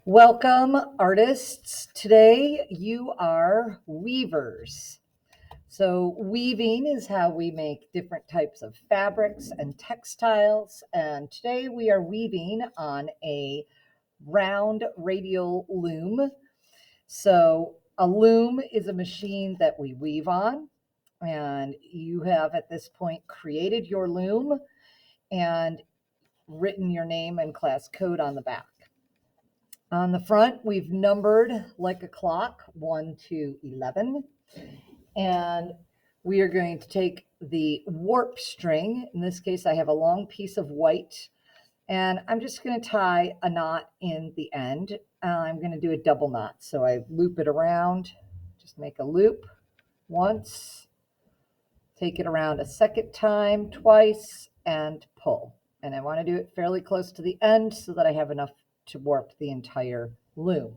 Welcome, artists. Today you are weavers. So, weaving is how we make different types of fabrics and textiles. And today we are weaving on a round radial loom. So, a loom is a machine that we weave on. And you have at this point created your loom and written your name and class code on the back. On the front, we've numbered like a clock, 1 to 11. And we are going to take the warp string. In this case, I have a long piece of white, and I'm just going to tie a knot in the end. I'm going to do a double knot. So I loop it around, just make a loop once, take it around a second time, twice, and pull. And I want to do it fairly close to the end so that I have enough to warp the entire loom.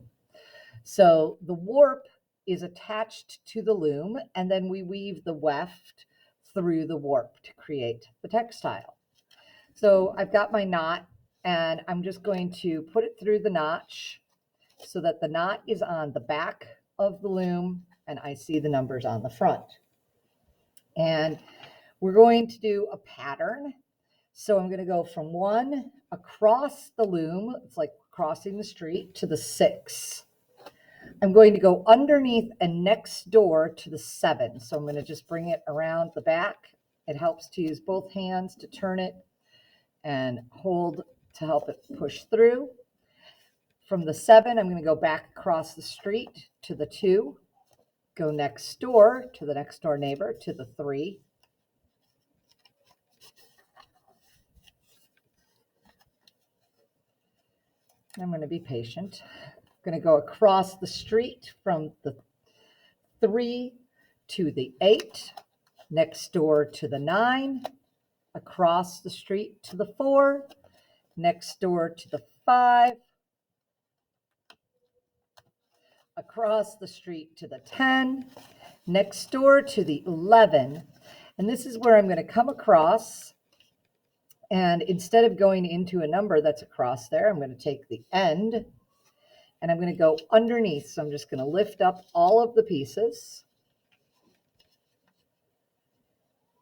So the warp is attached to the loom, and then we weave the weft through the warp to create the textile. So I've got my knot, and I'm just going to put it through the notch so that the knot is on the back of the loom, and I see the numbers on the front. And we're going to do a pattern. So I'm going to go from 1 across the loom, it's like crossing the street, to the 6. I'm going to go underneath and next door to the 7. So I'm going to just bring it around the back. It helps to use both hands to turn it and hold to help it push through. From the 7, I'm going to go back across the street to the 2, go next door to the next door neighbor to the 3. I'm going to be patient. I'm going to go across the street from the 3 to the 8, next door to the 9, across the street to the 4, next door to the 5, across the street to the 10, next door to the 11. And this is where I'm going to come across. And instead of going into a number that's across there, I'm going to take the end and I'm going to go underneath. So I'm just going to lift up all of the pieces.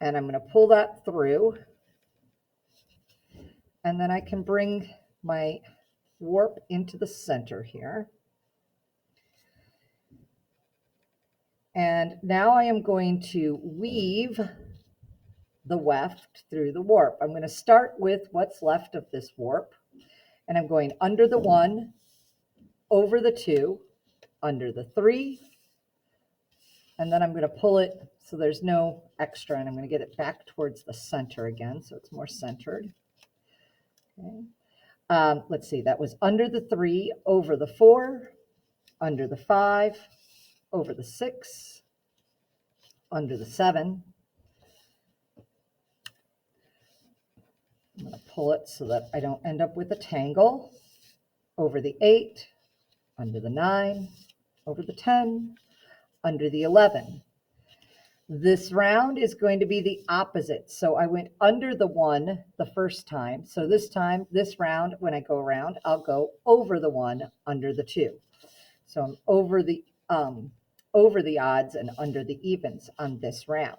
And I'm going to pull that through. And then I can bring my warp into the center here. And now I am going to weave the weft through the warp. I'm going to start with what's left of this warp. And I'm going under the 1, over the 2, under the 3, and then I'm going to pull it so there's no extra, and I'm going to get it back towards the center again so it's more centered. Okay. Let's see, that was under the 3, over the 4, under the 5, over the 6, under the 7. I'm going to pull it so that I don't end up with a tangle, over the 8, under the 9, over the 10, under the 11. This round is going to be the opposite. So I went under the 1 the first time. So this time, this round, when I go around, I'll go over the 1, under the 2. So I'm over the odds and under the evens on this round.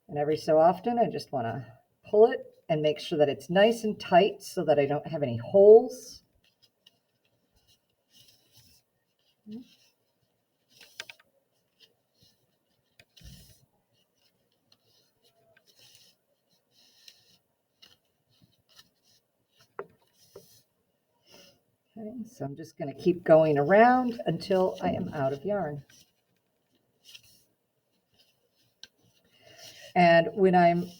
And every so often, I just want to pull it and make sure that it's nice and tight so that I don't have any holes. Okay, so I'm just going to keep going around until I am out of yarn. And when I'm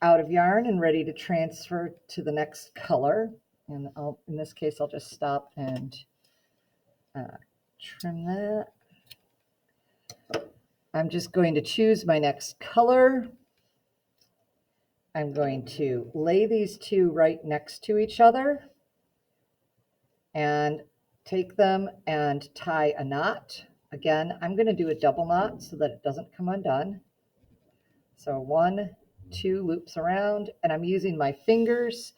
out of yarn and ready to transfer to the next color, and in this case, I'll just stop and trim that. I'm just going to choose my next color. I'm going to lay these two right next to each other and take them and tie a knot. Again, I'm going to do a double knot so that it doesn't come undone. So 1, 2 loops around, and I'm using my fingers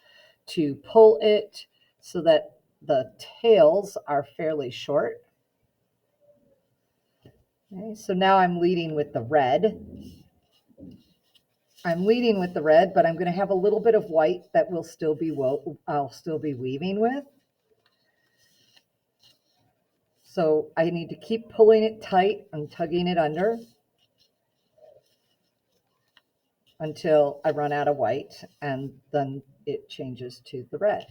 to pull it so that the tails are fairly short. Okay, so now I'm leading with the red. I'm leading with the red, but I'm going to have a little bit of white that will still be I'll still be weaving with. So I need to keep pulling it tight and tugging it under until I run out of white, and then it changes to the red.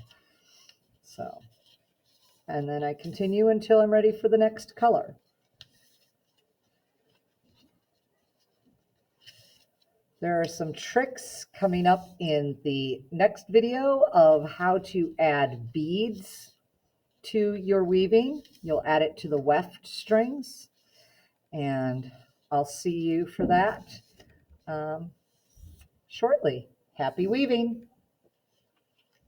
So, and then I continue until I'm ready for the next color. There are some tricks coming up in the next video of how to add beads to your weaving. You'll add it to the weft strings, and I'll see you for that shortly. Happy weaving!